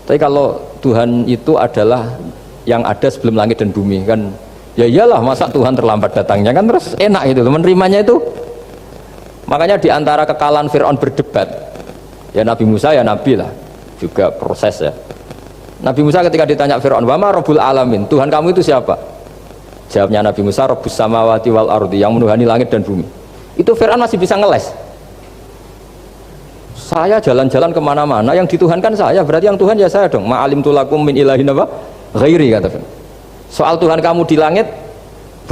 Tapi kalau Tuhan itu adalah yang ada sebelum langit dan bumi kan, ya iyalah masa Tuhan terlambat datangnya kan, terus enak itu menerimanya itu. Makanya diantara kekalahan Fir'aun berdebat, ya Nabi Musa ya Nabi lah, juga proses ya. Nabi Musa ketika ditanya Fir'aun, wama Rabbul Alamin, Tuhan kamu itu siapa? Jawabnya Nabi Musa, Rabbus samawati wal ardi, yang menuhani langit dan bumi. Itu Fir'aun masih bisa ngeles. Saya jalan-jalan kemana-mana, yang dituhankan saya, berarti yang Tuhan ya saya dong. Ma'alim tulakum min ilahin apa? Ghairi, kata Fir'aun. Soal Tuhan kamu di langit,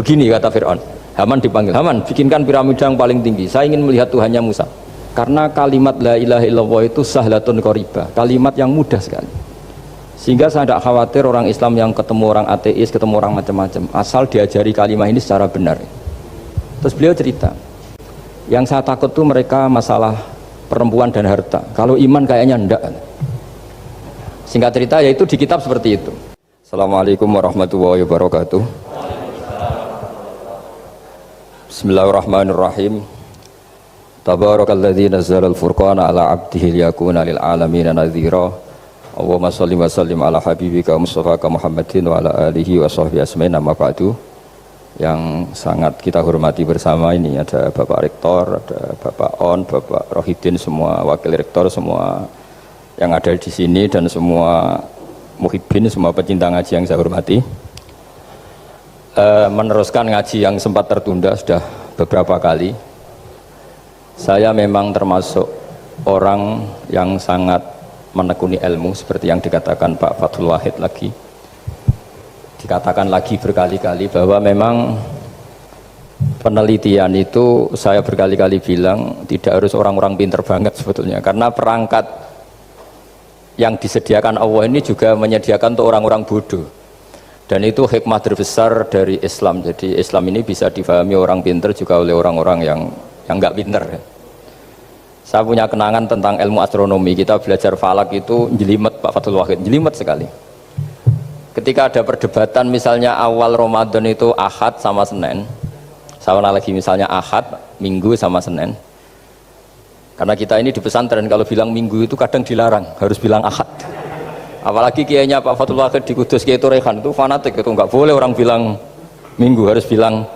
begini kata Fir'aun. Haman dipanggil, Haman bikinkan piramida yang paling tinggi, saya ingin melihat Tuhannya Musa. Karena kalimat la ilaha illallah itu sahlatun qoribah, kalimat yang mudah sekali, sehingga saya tidak khawatir orang Islam yang ketemu orang ateis, ketemu orang macam-macam, asal diajari kalimat ini secara benar. Terus beliau cerita, yang saya takut tuh mereka masalah perempuan dan harta, kalau iman kayaknya enggak. Singkat cerita yaitu di kitab seperti itu. Assalamualaikum warahmatullahi wabarakatuh. Bismillahirrahmanirrahim. Tabarakalladzi nazzala al-furqana ala 'abdihi liyakuna lil 'alamin nadhira. Allahumma shalli wa sallim ala habibika Mustafa Muhammadin wa ala alihi wa sahbihi asma'in, amma ba'du. Yang sangat kita hormati bersama ini ada Bapak Rektor, ada Bapak On, Bapak Rohidin, semua wakil rektor, semua yang ada di sini dan semua muhibbin, semua pecinta ngaji yang saya hormati. Meneruskan ngaji yang sempat tertunda sudah beberapa kali. Saya memang termasuk orang yang sangat menekuni ilmu seperti yang dikatakan Pak Fathul Wahid lagi, dikatakan lagi berkali-kali bahwa memang penelitian itu saya berkali-kali bilang tidak harus orang-orang pinter banget sebetulnya, karena perangkat yang disediakan Allah ini juga menyediakan untuk orang-orang bodoh, dan itu hikmah terbesar dari Islam. Jadi Islam ini bisa difahami orang pinter juga oleh orang-orang yang nggak pinter. Saya punya kenangan tentang ilmu astronomi, kita belajar falak itu jelimet Pak Fathul Wahid, jelimet sekali. Ketika ada perdebatan misalnya awal Ramadan itu Ahad sama Senin, sama lagi misalnya Ahad, Minggu sama Senin. Karena kita ini di pesantren kalau bilang Minggu itu kadang dilarang, harus bilang Ahad. Apalagi kiainya Pak Fathul Wahid di Kudus, Kiai Turehan itu fanatik, itu nggak boleh orang bilang Minggu, harus bilang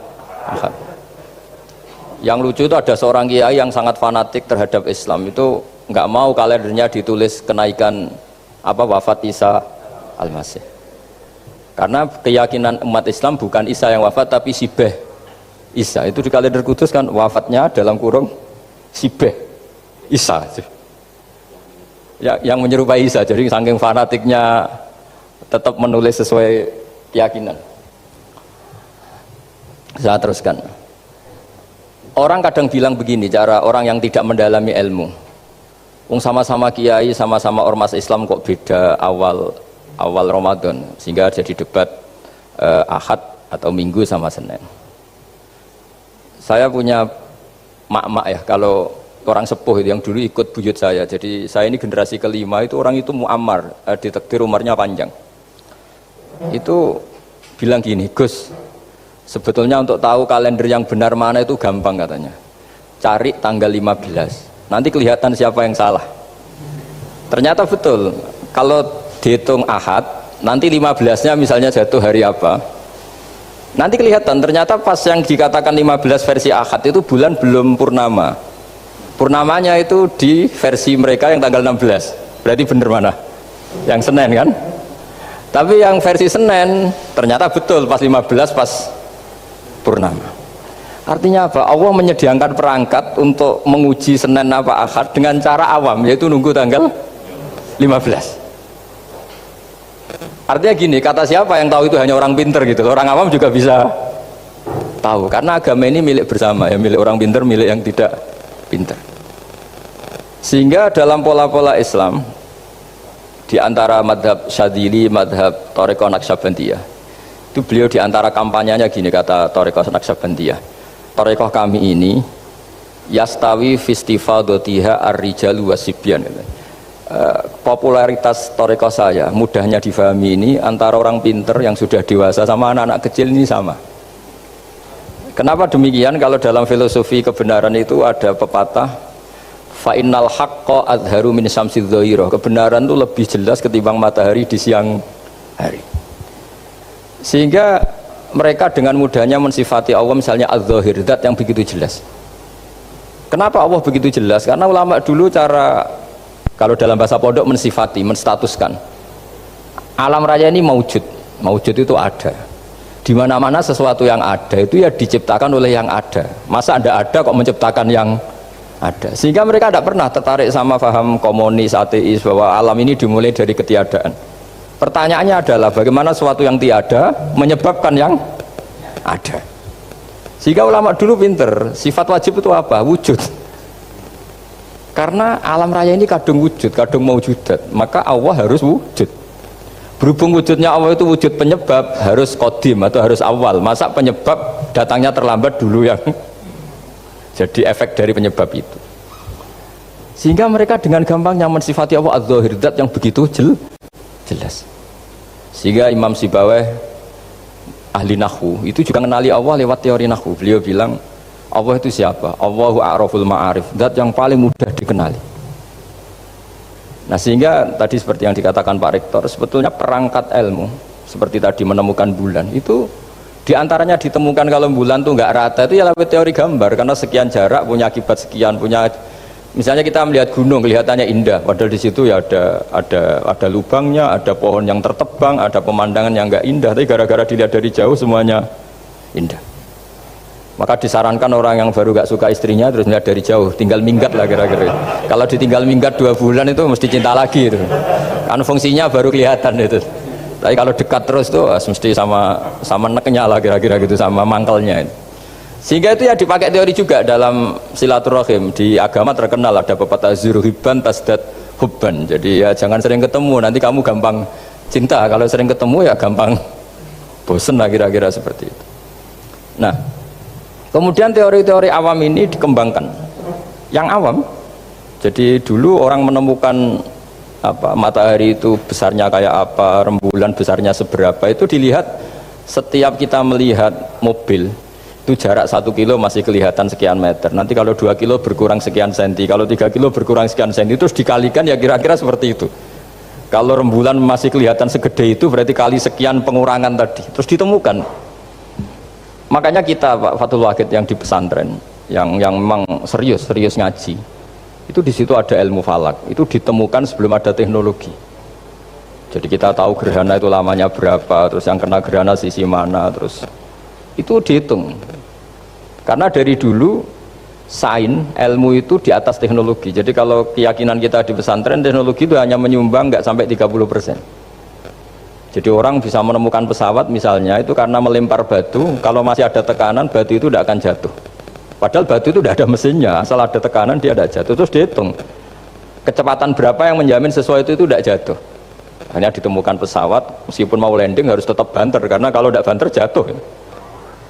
Ahad. Yang lucu itu ada seorang kiai yang sangat fanatik terhadap Islam, itu nggak mau kalendernya ditulis kenaikan wafat Isa Al-Masih, karena keyakinan umat Islam bukan Isa yang wafat tapi Sibeh Isa. Itu di kalender Kudus kan wafatnya dalam kurung Sibeh Isa ya, yang menyerupai Isa. Jadi saking fanatiknya tetap menulis sesuai keyakinan. Saya teruskan. Orang kadang bilang begini, cara orang yang tidak mendalami ilmu, sama-sama kiai, sama-sama ormas Islam kok beda awal Ramadan, sehingga jadi debat Ahad atau Minggu sama Senin. Saya punya mak-mak ya, kalau orang sepuh itu yang dulu ikut buyut saya, jadi saya ini generasi kelima, itu orang itu mu'ammar, ditakdir umurnya panjang. Itu bilang gini, Gus, sebetulnya untuk tahu kalender yang benar mana itu gampang katanya, cari tanggal 15, nanti kelihatan siapa yang salah. Ternyata betul, kalau dihitung Ahad, nanti 15-nya misalnya jatuh hari apa, nanti kelihatan. Ternyata pas yang dikatakan 15 versi Ahad itu bulan belum purnama, purnamanya itu di versi mereka yang tanggal 16, berarti bener mana? Yang Senin kan? Tapi yang versi Senin ternyata betul pas 15 pas purnama. Artinya apa? Allah menyediakan perangkat untuk menguji Senin apa Ahad dengan cara awam, yaitu nunggu tanggal 15. Artinya gini, kata siapa yang tahu itu hanya orang pinter gitu, orang awam juga bisa tahu, karena agama ini milik bersama ya, milik orang pinter, milik yang tidak pinter. Sehingga dalam pola-pola Islam, di antara madhab Syadzili, madhab Thariqah Naqsyabandiyah, itu beliau di antara kampanyenya gini, kata Thariqah Naqsyabandiyah, Thariqah kami ini yastawi fistifadatiha ar-rijalu wasibyan. Popularitas Thariqah saya, mudahnya difahami ini antara orang pinter yang sudah dewasa sama anak-anak kecil ini sama. Kenapa demikian? Kalau dalam filosofi kebenaran itu ada pepatah fa innal haqqo adharu min syamsidz dhahirah. Kebenaran itu lebih jelas ketimbang matahari di siang hari. Sehingga mereka dengan mudahnya mensifati Allah misalnya adz-dzahir, zat yang begitu jelas. Kenapa Allah begitu jelas? Karena ulama dulu cara kalau dalam bahasa pondok mensifati, menstatuskan alam raya ini maujud. Maujud itu ada. Di mana-mana sesuatu yang ada itu ya diciptakan oleh yang ada. Masa ada kok menciptakan yang ada. Sehingga mereka tidak pernah tertarik sama paham komunis, ateis bahwa alam ini dimulai dari ketiadaan. Pertanyaannya adalah bagaimana sesuatu yang tiada menyebabkan yang ada. Sehingga ulama dulu pinter, sifat wajib itu apa? Wujud. Karena alam raya ini kadung wujud, kadung maujudat, maka Allah harus wujud. Berhubung wujudnya Allah itu wujud penyebab, harus kodim atau harus awal. Masa penyebab datangnya terlambat dulu yang jadi efek dari penyebab itu. Sehingga mereka dengan gampangnya mensifati Allah adz-dzahir, zat yang begitu jelas. Sehingga Imam Sibawayh ahli nahwu itu juga mengenali Allah lewat teori nahwu. Beliau bilang Allah itu siapa? Allahu a'raful ma'arif, zat yang paling mudah dikenali. Nah sehingga tadi seperti yang dikatakan Pak Rektor, sebetulnya perangkat ilmu seperti tadi menemukan bulan itu diantaranya ditemukan kalau bulan tuh nggak rata itu ya lewat teori gambar, karena sekian jarak punya akibat sekian, punya misalnya kita melihat gunung kelihatannya indah padahal di situ ya ada lubangnya, ada pohon yang tertebang, ada pemandangan yang nggak indah, tapi gara-gara dilihat dari jauh semuanya indah. Maka disarankan orang yang baru gak suka istrinya terus melihat dari jauh, tinggal minggat lah kira-kira. Kalau ditinggal minggat 2 bulan itu mesti cinta lagi itu. Kan fungsinya baru kelihatan itu. Tapi kalau dekat terus tuh mesti sama neknya lah kira-kira gitu, sama mangkelnya itu. Sehingga itu ya dipakai teori juga dalam silaturahim. Di agama terkenal ada pepatah zuruhiban tasdad hubban. Jadi ya jangan sering ketemu, nanti kamu gampang cinta. Kalau sering ketemu ya gampang bosen lah kira-kira seperti itu. Nah, kemudian teori-teori awam ini dikembangkan. Yang awam, jadi dulu orang menemukan matahari itu besarnya kayak apa, rembulan besarnya seberapa, itu dilihat setiap kita melihat mobil itu jarak 1 kilo masih kelihatan sekian meter, nanti kalau 2 kilo berkurang sekian senti, kalau 3 kilo berkurang sekian senti, terus dikalikan ya kira-kira seperti itu. Kalau rembulan masih kelihatan segede itu berarti kali sekian pengurangan tadi, terus ditemukan. Makanya kita Pak Fathul Wahid yang di pesantren yang memang serius ngaji itu di situ ada ilmu falak, itu ditemukan sebelum ada teknologi. Jadi kita tahu gerhana itu lamanya berapa, terus yang kena gerhana sisi mana, terus itu dihitung. Karena dari dulu sains ilmu itu di atas teknologi. Jadi kalau keyakinan kita di pesantren, teknologi itu hanya menyumbang nggak sampai 30%. Jadi orang bisa menemukan pesawat misalnya itu karena melempar batu, kalau masih ada tekanan batu itu tidak akan jatuh. Padahal batu itu tidak ada mesinnya, asal ada tekanan dia tidak jatuh. Terus dihitung kecepatan berapa yang menjamin sesuai itu tidak jatuh. Hanya ditemukan pesawat meskipun mau landing harus tetap banter, karena kalau tidak banter jatuh.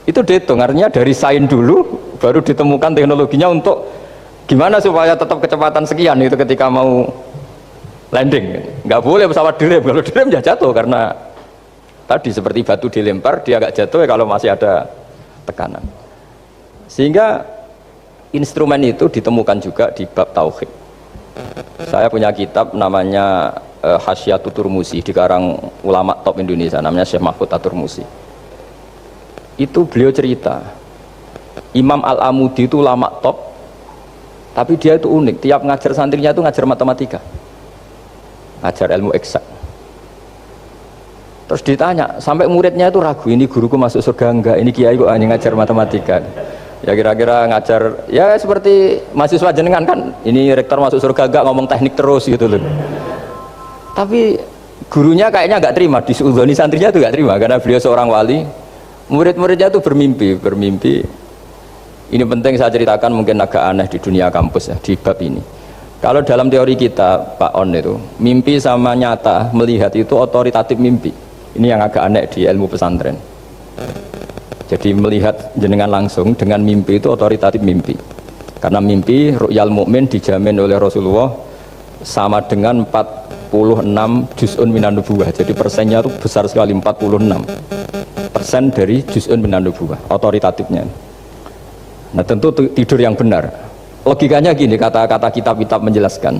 Itu dihitung, artinya dari sains dulu baru ditemukan teknologinya untuk gimana supaya tetap kecepatan sekian itu ketika mau landing. Nggak boleh pesawat direm, kalau direm ya jatuh, karena tadi seperti batu dilempar dia nggak jatuh ya kalau masih ada tekanan. Sehingga instrumen itu ditemukan juga di bab tauhid. Saya punya kitab namanya Hasyiatut Turmusi, dikarang ulama top Indonesia namanya Syekh Mahfud At-Turmusi. Itu beliau cerita Imam Al-Amudi itu ulama top, tapi dia itu unik, tiap ngajar santrinya itu ngajar matematika, ngajar ilmu eksak. Terus ditanya, sampai muridnya itu ragu, ini guruku masuk surga enggak, ini kiai kok hanya ngajar matematika. Ya kira-kira ngajar, ya seperti mahasiswa jenengan kan, ini rektor masuk surga enggak, ngomong teknik terus gitu loh. Tapi gurunya kayaknya enggak terima, disuudoni santrinya itu enggak terima, karena beliau seorang wali. Murid-muridnya itu bermimpi. Ini penting saya ceritakan, mungkin agak aneh di dunia kampus ya, di bab ini. Kalau dalam teori kita Pak On itu, mimpi sama nyata melihat itu otoritatif mimpi. Ini yang agak aneh di ilmu pesantren. Jadi melihat jenengan langsung dengan mimpi itu otoritatif mimpi. Karena mimpi ru'yal mukmin dijamin oleh Rasulullah sama dengan 46 juz'un minan nubuwah. Jadi persennya itu besar sekali, 46% dari juz'un minan nubuwah otoritatifnya. Nah tentu tidur yang benar. logikanya gini, kata-kata kitab-kitab menjelaskan.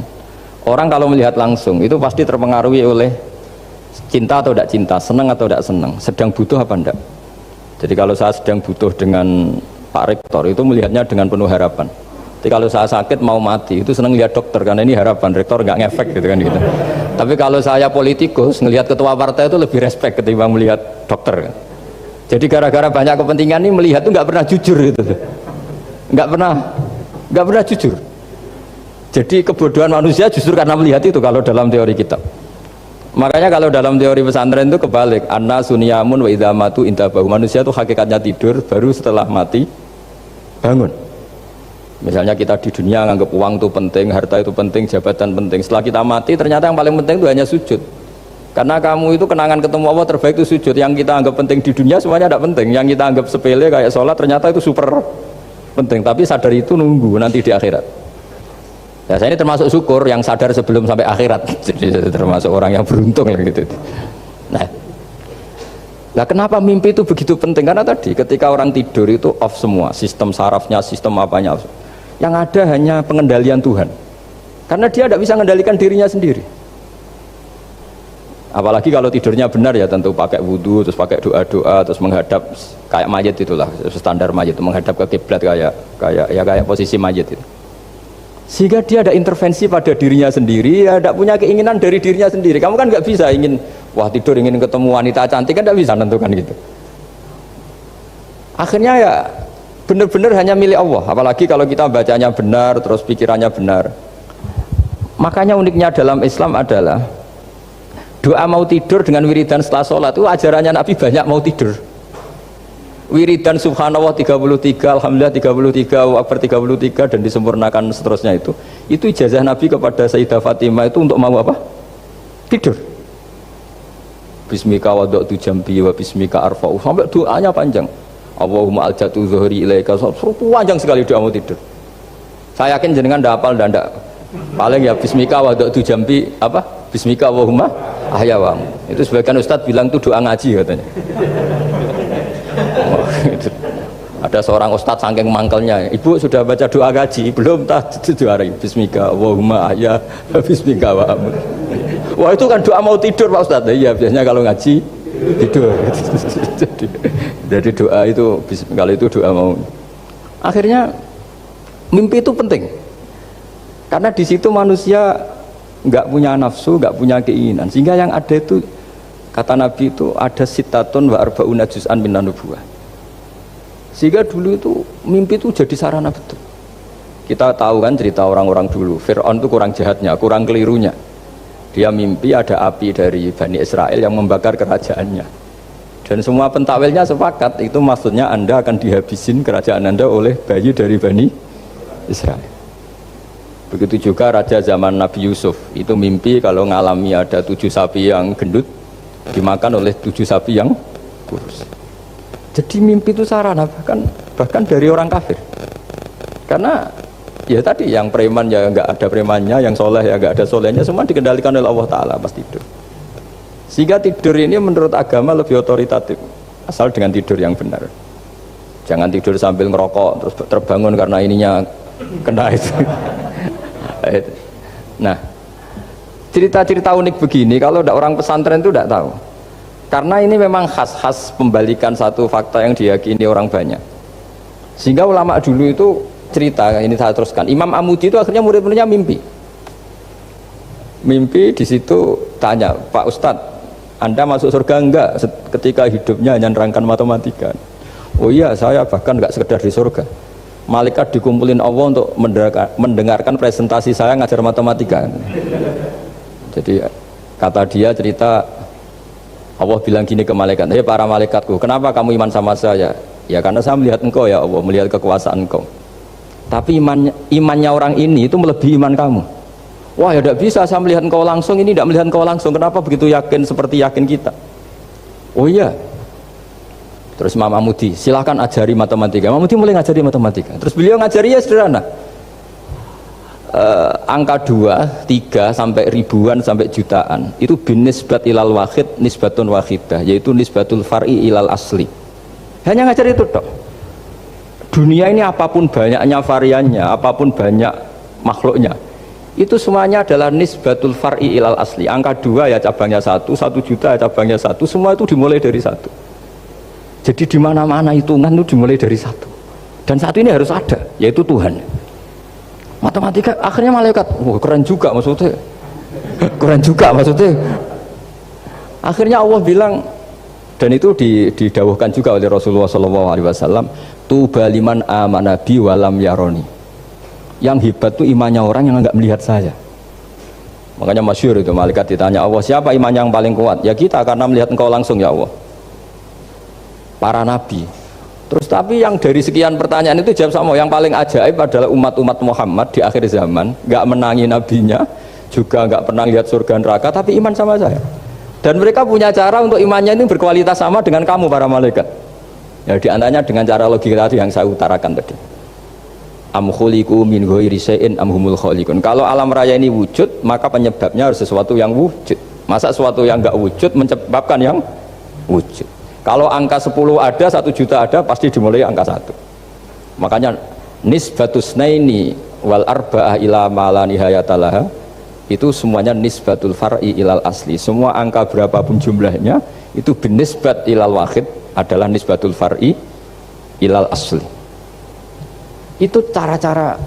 Orang kalau melihat langsung itu pasti terpengaruhi oleh cinta atau tidak cinta, senang atau tidak senang, sedang butuh apa enggak. Jadi kalau saya sedang butuh dengan Pak Rektor itu melihatnya dengan penuh harapan. Jadi kalau saya sakit mau mati itu senang lihat dokter karena ini harapan, Rektor nggak ngefek gitu kan gitu. Tapi kalau saya politikus ngelihat ketua partai itu lebih respect ketimbang melihat dokter. Jadi gara-gara banyak kepentingan ini melihat itu nggak pernah jujur gitu, nggak pernah jujur. Jadi kebodohan manusia justru karena melihat itu kalau dalam teori kitab. Makanya kalau dalam teori pesantren itu kebalik, anna sunyamun wa idza matu intabahu. Manusia itu hakikatnya tidur, baru setelah mati bangun. Misalnya kita di dunia nganggap uang itu penting, harta itu penting, jabatan penting. Setelah kita mati ternyata yang paling penting itu hanya sujud. Karena kamu itu kenangan ketemu Allah terbaik itu sujud. Yang kita anggap penting di dunia semuanya tidak penting. Yang kita anggap sepele kayak sholat ternyata itu super penting. Tapi sadar itu nunggu nanti di akhirat. Ya saya ini termasuk syukur yang sadar sebelum sampai akhirat. Jadi termasuk orang yang beruntung lah gitu. Nah kenapa mimpi itu begitu penting? Karena tadi ketika orang tidur itu off semua, sistem sarafnya, sistem apanya off. Yang ada hanya pengendalian Tuhan. Karena dia tidak bisa mengendalikan dirinya sendiri. Apalagi kalau tidurnya benar ya tentu pakai wudhu, terus pakai doa-doa, terus menghadap kayak mayit itulah standar mayit, menghadap ke kiblat kayak posisi mayit itu. Sehingga dia ada intervensi pada dirinya sendiri, ya tidak punya keinginan dari dirinya sendiri. Kamu kan nggak bisa ingin, wah tidur ingin ketemu wanita cantik kan tidak bisa nentukan gitu. Akhirnya ya benar-benar hanya milik Allah. Apalagi kalau kita bacanya benar, terus pikirannya benar. Makanya uniknya dalam Islam adalah doa mau tidur dengan wiridan setelah sholat itu ajarannya Nabi banyak mau tidur. Wiridan subhanallah 33, alhamdulillah 33, Akbar 33 dan disempurnakan seterusnya itu ijazah Nabi kepada Sayyidah Fatimah itu untuk mau apa? Tidur. Bismika wada'tu jambi wa bismika arfa'u, sampai doanya panjang. Allahumma aljatu zuhri ilaika, panjang sekali doa mau tidur. Saya yakin jenengan tidak hafal dan tidak paling ya bismika wada'tu jambi apa? Bismika Allahumma ahyawamu. Itu sebagian ustadz bilang itu doa ngaji katanya. Gitu. Ada seorang ustadz saking mangkelnya, ibu sudah baca doa gaji belum? Tak doa bismika Allahumma ahya bismika wa amut. Wah itu kan doa mau tidur Pak Ustadz. Iya biasanya kalau ngaji tidur. Jadi doa itu kalau itu doa mau. Akhirnya mimpi itu penting karena di situ manusia nggak punya nafsu, nggak punya keinginan, sehingga yang ada itu kata Nabi itu ada sitatun wa arba'una juz'an minan nubuwah. Sehingga dulu itu mimpi itu jadi sarana betul. Kita tahu kan cerita orang-orang dulu, Fir'aun itu kurang jahatnya, kurang kelirunya. Dia mimpi ada api dari Bani Israel yang membakar kerajaannya. Dan semua pentakwilnya sepakat, itu maksudnya Anda akan dihabisin kerajaan Anda oleh bayi dari Bani Israel. Begitu juga raja zaman Nabi Yusuf, itu mimpi kalau ngalami ada 7 sapi yang gendut dimakan oleh 7 sapi yang kurus. Jadi mimpi itu sarana bahkan dari orang kafir. Karena ya tadi yang preman ya nggak ada premannya, yang soleh ya nggak ada solehnya, semua dikendalikan oleh Allah Taala pas tidur. Sehingga tidur ini menurut agama lebih otoritatif, asal dengan tidur yang benar. Jangan tidur sambil ngerokok terus terbangun karena ininya kena itu. Nah, cerita-cerita unik begini kalau tidak orang pesantren itu tidak tahu. Karena ini memang khas-khas pembalikan satu fakta yang diyakini orang banyak. Sehingga ulama dulu itu cerita, ini saya teruskan. Imam Amudi itu akhirnya murid-muridnya mimpi. Mimpi di situ tanya, Pak Ustadz, Anda masuk surga enggak ketika hidupnya hanya nerangkan matematika? Oh iya, saya bahkan enggak sekedar di surga. Malaikat dikumpulin Allah untuk mendengarkan presentasi saya ngajar matematika. Jadi kata dia cerita, Allah bilang gini ke malaikat, hei para malaikatku, kenapa kamu iman sama saya? Ya karena saya melihat engkau ya Allah, melihat kekuasaan engkau. Tapi imannya orang ini itu melebihi iman kamu. Wah ya tidak bisa, saya melihat engkau langsung, ini tidak melihat engkau langsung, kenapa begitu yakin seperti yakin kita? Oh iya. Terus Imam Amudi, silahkan ajari matematika. Imam Amudi mulai ngajari matematika. Terus beliau ngajari ya sederhana. Angka 2, 3 sampai ribuan sampai jutaan itu bin nisbat ilal wahid nisbatun wahidah, yaitu nisbatul far'i ilal asli. Hanya ngajar itu dok. Dunia ini apapun banyaknya variannya, apapun banyak makhluknya, itu semuanya adalah nisbatul far'i ilal asli. Angka 2 ya cabangnya 1, 1 juta ya cabangnya 1, semua itu dimulai dari 1. Jadi di mana-mana hitungan itu dimulai dari 1. Dan 1 ini harus ada, yaitu Tuhan. Matematika akhirnya malaikat, wah keren juga maksudnya. Keren juga maksudnya. Akhirnya Allah bilang, dan itu didawuhkan juga oleh Rasulullah SAW, tuba liman amana bi walam yaroni. Yang hebat itu imannya orang yang enggak melihat saya. Makanya masyhur itu, malaikat ditanya Allah, siapa iman yang paling kuat? Ya kita, karena melihat engkau langsung ya Allah. Para nabi. Terus tapi yang dari sekian pertanyaan itu jawab sama, yang paling ajaib adalah umat-umat Muhammad di akhir zaman, enggak menangi nabinya, juga enggak pernah lihat surga neraka, tapi iman sama saya. Dan mereka punya cara untuk imannya ini berkualitas sama dengan kamu para malaikat. Ya diantaranya dengan cara logika tadi yang saya utarakan tadi. Am khuliqu min ghairi syai'in am humul khaliqun. Kalau alam raya ini wujud, maka penyebabnya harus sesuatu yang wujud. Masa sesuatu yang enggak wujud menyebabkan yang wujud? Kalau angka 10 ada, 1 juta ada, pasti dimulai angka 1. Makanya nisbatus naini wal arba'ah ila ma la nihayatalaha, itu semuanya nisbatul far'i ilal asli. Semua angka berapapun jumlahnya itu binisbat ilal wahid adalah nisbatul far'i ilal asli. Itu cara-cara,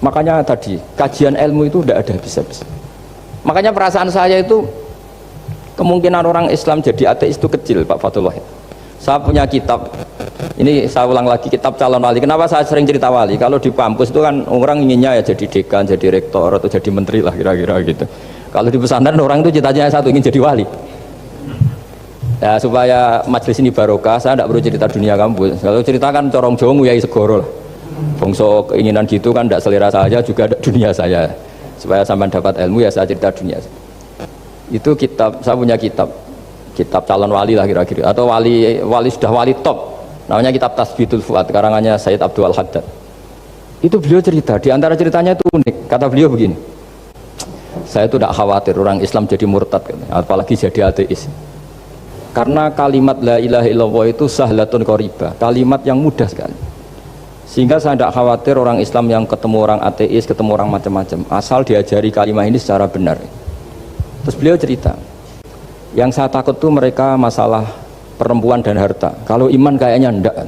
makanya tadi kajian ilmu itu tidak ada habis-habis. Makanya perasaan saya itu kemungkinan orang Islam jadi ateis itu kecil, Pak Fatullah. Saya punya kitab, ini saya ulang lagi, kitab calon wali. Kenapa saya sering cerita wali? Kalau di kampus itu kan orang inginnya ya jadi dekan, jadi rektor, atau jadi menteri lah kira-kira gitu. Kalau di pesantren orang itu cita-citanya satu, ingin jadi wali. Ya supaya majelis ini barokah, saya tidak perlu cerita dunia kampus. Kalau ceritakan corong jongu ya segoro lah. Bongso keinginan gitu kan tidak selera saya, juga ada dunia saya. Supaya sampai dapat ilmu ya saya cerita dunia. Itu kitab, saya punya kitab calon wali lah kira-kira, atau wali sudah wali top, namanya kitab Tasbitul Fuad, karangannya Sayyid Abdul Haddad. Itu beliau cerita, di antara ceritanya itu unik. Kata beliau begini, saya itu tidak khawatir orang Islam jadi murtad, apalagi jadi ateis, karena kalimat la ilaha illallah itu sahlatun qoribah, kalimat yang mudah sekali, sehingga saya tidak khawatir orang Islam yang ketemu orang ateis, ketemu orang macam-macam, asal diajari kalimat ini secara benar. Terus beliau cerita, yang saya takut tuh mereka masalah perempuan dan harta. Kalau iman kayaknya enggak.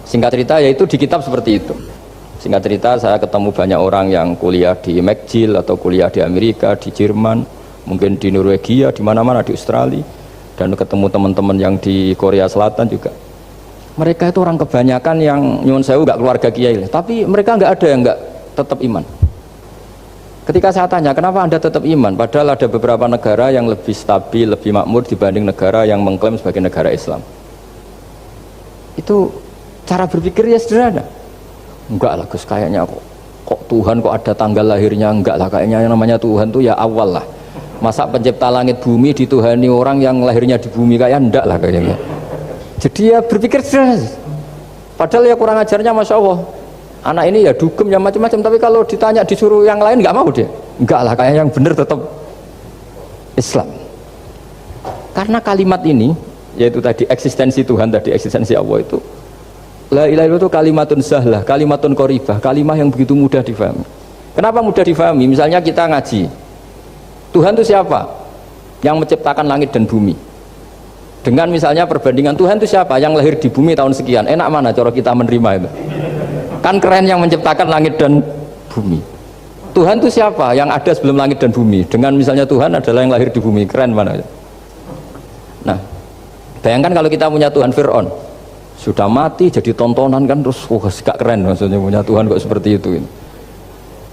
Singkat cerita yaitu di kitab seperti itu. Singkat cerita saya ketemu banyak orang yang kuliah di McGill atau kuliah di Amerika, di Jerman, mungkin di Norwegia, di mana-mana, di Australia, dan ketemu teman-teman yang di Korea Selatan juga. Mereka itu orang kebanyakan yang nyuwun sewu enggak keluarga kiai, tapi mereka enggak ada yang enggak tetap iman. Ketika saya tanya, kenapa Anda tetap iman? Padahal ada beberapa negara yang lebih stabil, lebih makmur dibanding negara yang mengklaim sebagai negara Islam. Itu cara berpikir ya sederhana. Enggak lah Gus, kayaknya kok Tuhan kok ada tanggal lahirnya? Enggak lah, kayaknya yang namanya Tuhan tuh ya awal lah. Masa pencipta langit bumi dituhani orang yang lahirnya di bumi, kayak enggak lah kayaknya. Jadi ya berpikir sederhana. Padahal ya kurang ajarnya Masya Allah. Anak ini ya dugem ya macam-macam, tapi kalau ditanya disuruh yang lain nggak mau dia. Enggak lah, kayak yang benar tetap Islam. Karena kalimat ini, yaitu tadi eksistensi Tuhan, tadi eksistensi Allah itu, la ilaha illallah itu kalimatun sahlah, kalimatun qoribah, kalimah yang begitu mudah difahami. Kenapa mudah difahami? Misalnya kita ngaji, Tuhan itu siapa? Yang menciptakan langit dan bumi. Dengan misalnya perbandingan Tuhan itu siapa? Yang lahir di bumi tahun sekian. Enak mana cara kita menerima itu? Kan keren yang menciptakan langit dan bumi. Tuhan itu siapa? Yang ada sebelum langit dan bumi. Dengan misalnya Tuhan adalah yang lahir di bumi. Keren mana? Nah, bayangkan kalau kita punya Tuhan Fir'aun, sudah mati jadi tontonan kan, terus gak keren maksudnya punya Tuhan kok seperti itu.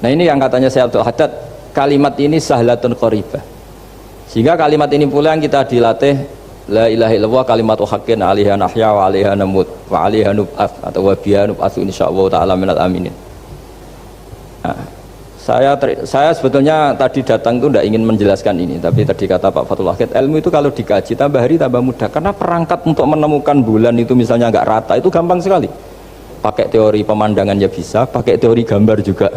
Nah ini yang katanya Syekh Abdul Haddad, kalimat ini sahlatun qoribah. Sehingga kalimat ini pula yang kita dilatih, la ilaha illallah kalimatu haqqin 'alaiha nahya wa 'alaiha namut wa 'alaiha nub'ats atau wa biha nub'atsu insyaallah taala minal aminin. Nah, saya sebetulnya tadi datang itu tidak ingin menjelaskan ini, tapi tadi kata Pak Fathul Wahid, ilmu itu kalau dikaji tambah hari tambah mudah, karena perangkat untuk menemukan bulan itu misalnya nggak rata itu gampang sekali. Pakai teori pemandangan ya bisa, pakai teori gambar juga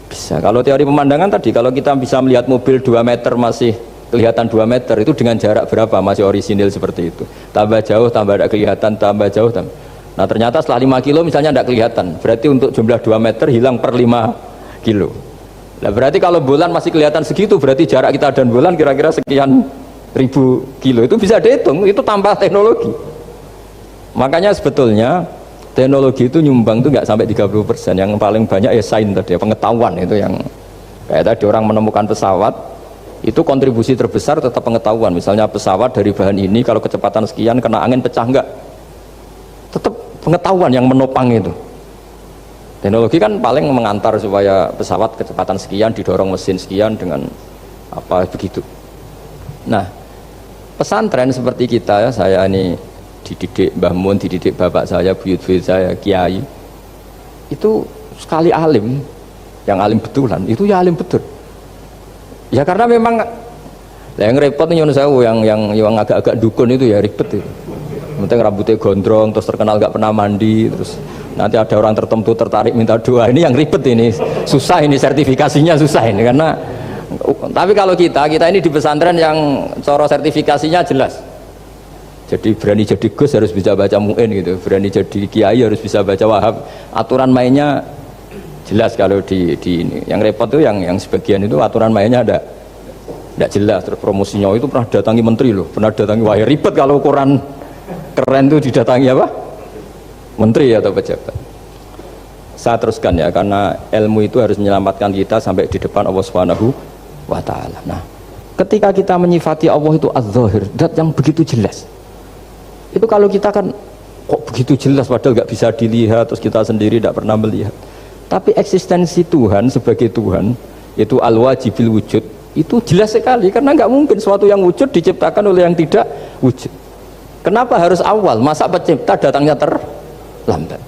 bisa. Kalau teori pemandangan tadi, kalau kita bisa melihat mobil 2 meter masih kelihatan 2 meter, itu dengan jarak berapa masih orisinil seperti itu. Tambah jauh tambah ada kelihatan, tambah jauh tambah. Nah ternyata setelah 5 kilo misalnya tidak kelihatan, berarti untuk jumlah 2 meter hilang per 5 kilo. Nah berarti kalau bulan masih kelihatan segitu, berarti jarak kita dan bulan kira-kira sekian ribu kilo. Itu bisa dihitung, itu tanpa teknologi. Makanya sebetulnya teknologi itu nyumbang itu nggak sampai 30%. Yang paling banyak ya sains tadi, pengetahuan itu yang kayak tadi orang menemukan pesawat, itu kontribusi terbesar tetap pengetahuan. Misalnya pesawat dari bahan ini kalau kecepatan sekian kena angin pecah enggak, tetap pengetahuan yang menopang itu. Teknologi kan paling mengantar supaya pesawat kecepatan sekian didorong mesin sekian dengan apa begitu. Nah pesantren seperti kita ya, saya ini dididik Mbah Mun, dididik bapak saya, buyut-buyut saya, kiai, itu sekali alim, yang alim betulan itu ya alim betul. Ya karena memang yang repot nih yang agak-agak dukun itu ya ribet itu. Penting rambutnya gondrong, terus terkenal gak pernah mandi, terus nanti ada orang tertentu tertarik minta doa, ini yang ribet ini, susah ini sertifikasinya susah ini karena. Tapi kalau kita ini di pesantren yang coro sertifikasinya jelas. Jadi berani jadi Gus harus bisa baca Mu'in gitu, berani jadi Kiai harus bisa baca Wahab. Aturan mainnya jelas kalau di ini. Yang repot tuh yang sebagian itu aturan mainnya tidak jelas. Terus promosinya itu pernah datangi menteri loh, pernah datangi wah ribet kalau ukuran keren tuh didatangi apa? Menteri atau pejabat. Saya teruskan ya, karena ilmu itu harus menyelamatkan kita sampai di depan Allah Subhanahu wa ta'ala. Nah, ketika kita menyifati Allah itu az-zahir, zat yang begitu jelas. Itu kalau kita kan kok begitu jelas padahal nggak bisa dilihat, terus kita sendiri tidak pernah melihat. Tapi eksistensi Tuhan sebagai Tuhan itu al-wajibil wujud itu jelas sekali, karena nggak mungkin suatu yang wujud diciptakan oleh yang tidak wujud. Kenapa harus awal? Masa pencipta datangnya terlambat?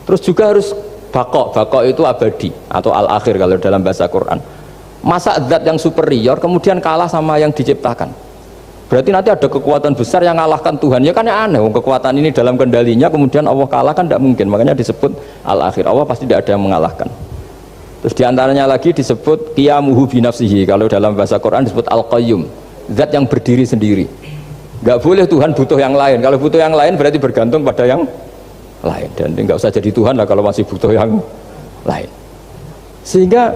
Terus juga harus bako itu abadi atau al-akhir kalau dalam bahasa Quran. Masa zat yang superior kemudian kalah sama yang diciptakan? Berarti nanti ada kekuatan besar yang mengalahkan Tuhan. Ya kan ya aneh, kekuatan ini dalam kendalinya kemudian Allah kalah kan tidak mungkin. Makanya disebut al-akhir, Allah pasti tidak ada yang mengalahkan. Terus diantaranya lagi disebut qiyamuhu binafsihi, kalau dalam bahasa Quran disebut al-qayyum, zat yang berdiri sendiri. Nggak boleh Tuhan butuh yang lain. Kalau butuh yang lain berarti bergantung pada yang lain, dan nggak usah jadi Tuhan lah kalau masih butuh yang lain. Sehingga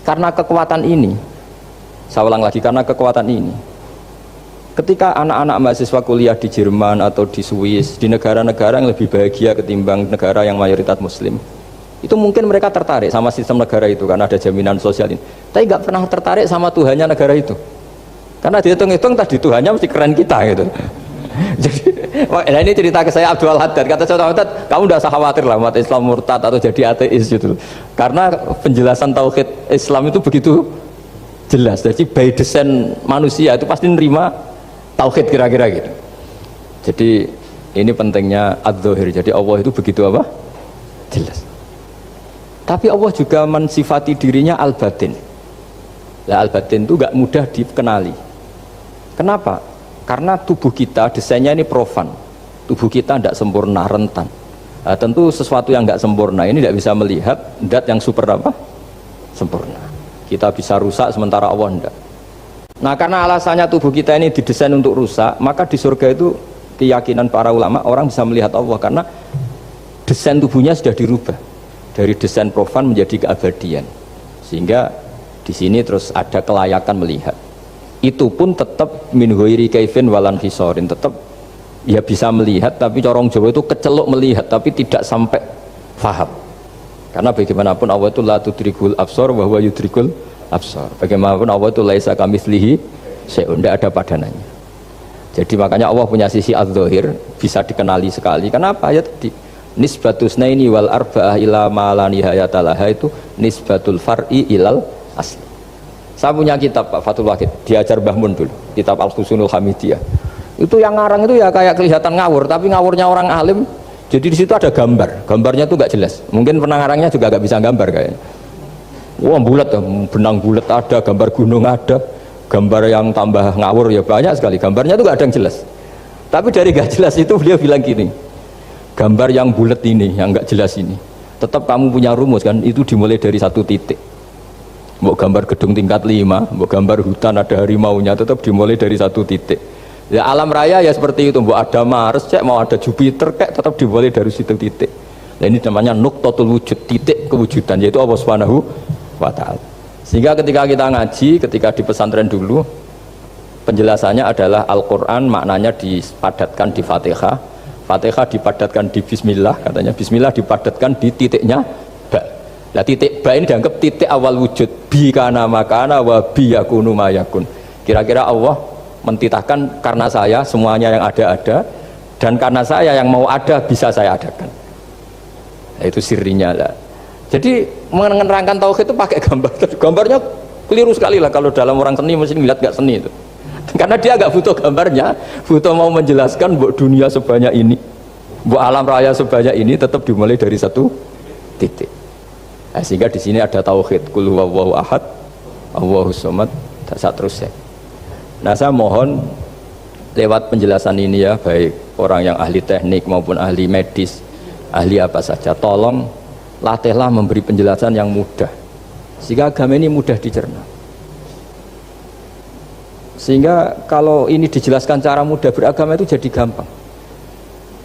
karena kekuatan ini, saya ulang lagi, karena kekuatan ini, ketika anak-anak mahasiswa kuliah di Jerman atau di Swiss, di negara-negara yang lebih bahagia ketimbang negara yang mayoritas muslim, itu mungkin mereka tertarik sama sistem negara itu karena ada jaminan sosial ini, tapi nggak pernah tertarik sama Tuhannya negara itu, karena dihitung-hitung tadi Tuhannya mesti keren kita gitu. Jadi, nah ini cerita ke saya Abdul Haddad, kata saya Abdul Haddad, kamu udah usah khawatir lah umat Islam murtad atau jadi ateis gitu, karena penjelasan tauhid Islam itu begitu jelas. Jadi by design manusia itu pasti nerima tauhid kira-kira gitu. Jadi ini pentingnya adz-dzahir. Jadi Allah itu begitu apa? Jelas. Tapi Allah juga mensifati dirinya al-batin. Nah, al-batin itu gak mudah dikenali. Kenapa? Karena tubuh kita desainnya ini profan, tubuh kita tidak sempurna, rentan. Nah, tentu sesuatu yang nggak sempurna ini tidak bisa melihat zat yang super apa? Sempurna. Kita bisa rusak sementara Allah tidak. Nah karena alasannya tubuh kita ini didesain untuk rusak, maka di surga itu keyakinan para ulama orang bisa melihat Allah karena desain tubuhnya sudah dirubah dari desain profan menjadi keabadian, sehingga di sini terus ada kelayakan melihat. Itu pun tetap min ghairi kaifin walan hisorin, tetap ya bisa melihat, tapi corong Jawa itu kecelok melihat tapi tidak sampai faham, karena bagaimanapun Allah itu la tudrikul absar wa huwa yudrikul absar. Bagaimanapun Allah itu laisa kamitslihi syai'un, tidak ada padanannya. Jadi makanya Allah punya sisi adz-dzahir bisa dikenali sekali. Kenapa? Ya tadi nisbatus naini wal arba'ah ila ma la nihayata laha, itu nisbatul far'i ilal asli. Saya punya kitab Pak Fathul Wahid, diajar Mbah Mun dulu, kitab Al-Husunul Hamidiyah. Itu yang ngarang itu ya kayak kelihatan ngawur, tapi ngawurnya orang alim. Jadi di situ ada gambar, gambarnya tuh nggak jelas. Mungkin pengarangnya juga nggak bisa gambar kayaknya. Wah bulat, benang bulat ada, gambar gunung ada, gambar yang tambah ngawur ya banyak sekali. Gambarnya tuh nggak ada yang jelas. Tapi dari nggak jelas itu beliau bilang gini, gambar yang bulat ini, yang nggak jelas ini, tetap kamu punya rumus kan? Itu dimulai dari satu titik. Mau gambar gedung tingkat 5, mau gambar hutan ada harimaunya, tetap dimulai dari satu titik. Ya alam raya ya seperti itu, mau ada Mars cek, mau ada Jupiter kayak tetap dimulai dari situ titik. Nah, ini namanya nuqtatul wujud, titik kewujudan, yaitu Allah Subhanahu wa ta'ala. Sehingga ketika kita ngaji, ketika di pesantren dulu, penjelasannya adalah Al-Quran maknanya dipadatkan di Fatihah, Fatihah dipadatkan di Bismillah, katanya Bismillah dipadatkan di titiknya ba. Nah titik ba ini dianggap titik awal wujud, bi kana makana wa bi yakunu mayakun. Kira-kira Allah mentitahkan karena saya semuanya yang ada, dan karena saya yang mau ada bisa saya adakan. Nah, itu sirinya lah. Jadi menerangkan tauhid itu pakai gambar. Gambarnya keliru sekali lah kalau dalam orang seni mesti ngeliat gak seni itu. Karena dia agak butuh gambarnya, butuh mau menjelaskan buat dunia sebanyak ini, buat alam raya sebanyak ini tetap dimulai dari satu titik. Nah, sehingga di sini ada tauhid, qul huwallahu ahad, Allahus samad, dan seterusnya. Nah, saya mohon lewat penjelasan ini ya, baik orang yang ahli teknik maupun ahli medis, ahli apa saja, tolong latihlah memberi penjelasan yang mudah, sehingga agama ini mudah dicerna. Sehingga kalau ini dijelaskan cara mudah beragama itu jadi gampang.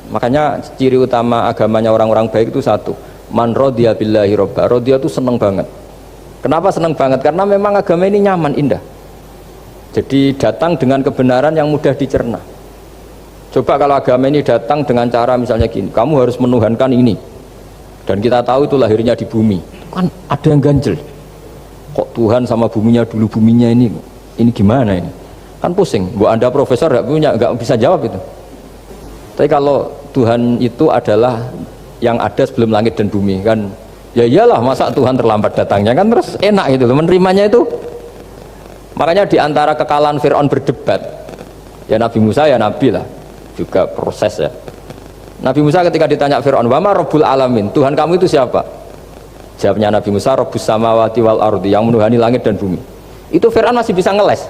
Makanya ciri utama agamanya orang-orang baik itu satu, man radiya billahi robba. Radiya itu seneng banget. Kenapa seneng banget? Karena memang agama ini nyaman, indah. Jadi datang dengan kebenaran yang mudah dicerna. Coba kalau agama ini datang dengan cara misalnya gini, kamu harus menuhankan ini, dan kita tahu itu lahirnya di bumi, kan ada yang ganjel. Kok Tuhan sama buminya dulu, buminya ini gimana ini? Kan pusing. Bu Anda profesor nggak bisa jawab itu. Tapi kalau Tuhan itu adalah yang ada sebelum langit dan bumi, kan ya iyalah, masa Tuhan terlambat datangnya, kan terus enak itu menerimanya itu. Makanya diantara kekalahan Fir'aun berdebat, ya Nabi Musa ya Nabi lah, juga proses ya. Nabi Musa ketika ditanya Fir'aun, wa ma rabbul alamin, Tuhan kamu itu siapa? Jawabnya Nabi Musa, rabbus samawati wal ardi, yang menuhani langit dan bumi. Itu Fir'aun masih bisa ngeles.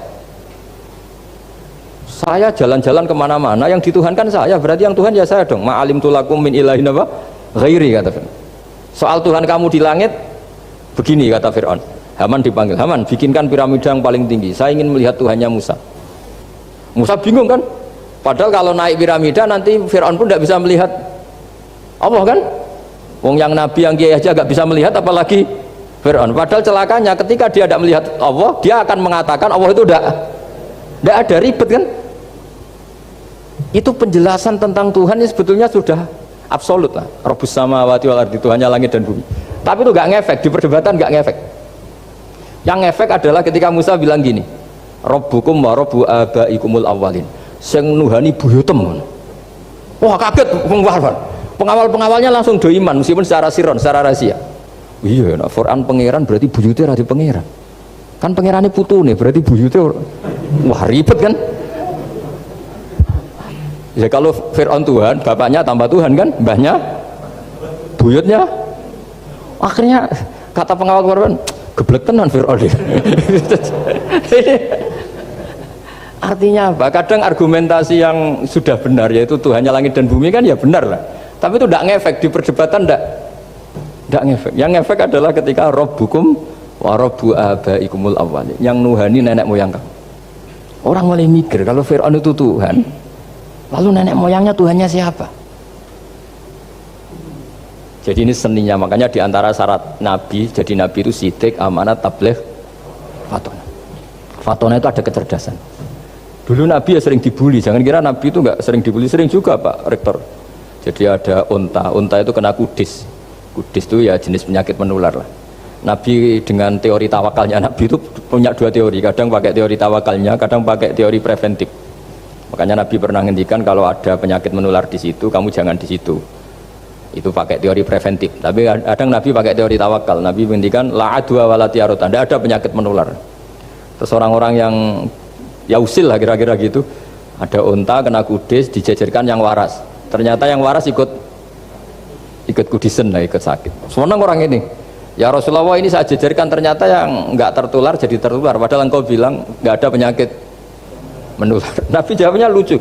Saya jalan-jalan kemana-mana, yang dituhankan saya, berarti yang Tuhan ya saya dong. Ma'alim tulakum min ilahin apa? Ghairi, kata Fir'aun. Soal Tuhan kamu di langit, begini kata Fir'aun. Haman dipanggil, Haman bikinkan piramida yang paling tinggi, saya ingin melihat Tuhannya Musa. Musa bingung kan? Padahal kalau naik piramida nanti Fir'aun pun tidak bisa melihat Allah kan? Wong yang Nabi yang kiai aja gak bisa melihat, apalagi Fir'aun. Padahal celakanya ketika dia tidak melihat Allah, dia akan mengatakan Allah itu tidak ada, ribet kan? Itu penjelasan tentang Tuhan yang sebetulnya sudah absolut lah. Rabbus samawati wal ardi, Tuhannya langit dan bumi. Tapi itu gak ngefek, di perdebatan gak ngefek. Yang ngefek adalah ketika Musa bilang gini, Rabbukum wa rabbu abaikumul awwalin, sing nuhani buyutem. Wah kaget pengawal-pengawalnya langsung do iman meskipun secara siron, secara rahasia. Iya, nah, Quran pangeran berarti buyutnya rada pangeran. Kan pangerannya putune berarti buyutnya wah ribet kan? Ya kalau Fir'aun Tuhan, bapaknya tambah Tuhan kan, mbahnya buyutnya. Akhirnya kata pengawal Quran, geblek tenan Fir'aun. Artinya apa? Kadang argumentasi yang sudah benar, yaitu Tuhannya langit dan bumi kan ya benar lah. Tapi itu tidak ngefek di perdebatan, tidak ngefek. Yang ngefek adalah ketika Rabbukum wa rabbu abaikumul awwalin, yang nuhani nenek moyang kamu. Orang mulai mikir kalau Fir'aun itu Tuhan, lalu nenek moyangnya Tuhannya siapa? Jadi ini seninya, makanya diantara syarat Nabi, jadi Nabi itu sidik, amanat, tabligh, fatona. Fatona itu ada kecerdasan. Dulu Nabi ya sering dibully, jangan kira Nabi itu nggak sering dibully, sering juga Pak Rektor. Jadi ada unta itu kena kudis. Kudis itu ya jenis penyakit menular lah. Nabi dengan teori tawakalnya, Nabi itu punya dua teori, kadang pakai teori tawakalnya, kadang pakai teori preventif. Makanya Nabi pernah ngendikan kalau ada penyakit menular di situ, kamu jangan di situ. Itu pakai teori preventif. Tapi kadang Nabi pakai teori tawakal. Nabi menghentikan la adwa wala tiarut, tidak ada penyakit menular. Terus orang-orang yang ya usil lah kira-kira gitu, ada unta kena kudis, dijejerkan yang waras, ternyata yang waras ikut kudisen lah, ikut sakit. Semenang orang ini, ya Rasulullah ini saya jejerkan, ternyata yang nggak tertular jadi tertular, padahal engkau bilang nggak ada penyakit menular. Nabi jawabnya lucu,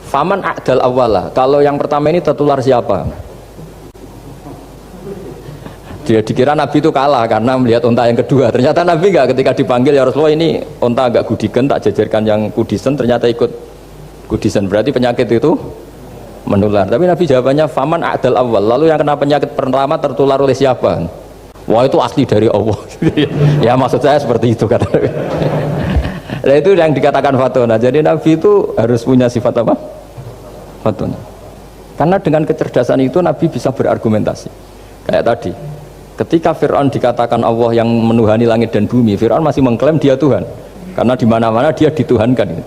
faman a'dal awwala, kalau yang pertama ini tertular siapa? Dia dikira Nabi itu kalah karena melihat unta yang kedua. Ternyata Nabi enggak, ketika dipanggil ya Rasulullah ini unta agak gudikan, tak jajarkan yang kudisen, ternyata ikut Kudisen berarti penyakit itu menular. Tapi Nabi jawabannya faman a'dal awal. Lalu yang kena penyakit pertama tertular oleh siapa? Wah itu asli dari Allah. Ya maksud saya seperti itu kata. Nah itu yang dikatakan fatona. Jadi Nabi itu harus punya sifat apa? Fatona. Karena dengan kecerdasan itu Nabi bisa berargumentasi. Kayak tadi, ketika Fir'aun dikatakan Allah yang menuhani langit dan bumi, Fir'aun masih mengklaim dia Tuhan. Karena di mana-mana dia dituhankan.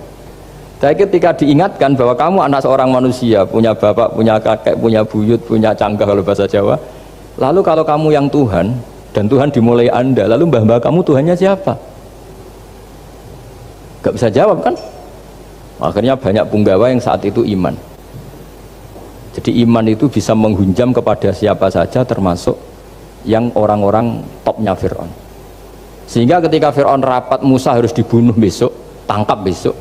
Tapi ketika diingatkan bahwa kamu anak seorang manusia, punya bapak, punya kakek, punya buyut, punya canggah kalau bahasa Jawa. Lalu kalau kamu yang Tuhan, dan Tuhan dimulai Anda, lalu mbah-mbah kamu Tuhannya siapa? Gak bisa jawab kan? Akhirnya banyak punggawa yang saat itu iman. Jadi iman itu bisa menghunjam kepada siapa saja termasuk yang orang-orang topnya Fir'aun. Sehingga ketika Fir'aun rapat Musa harus dibunuh besok, tangkap besok,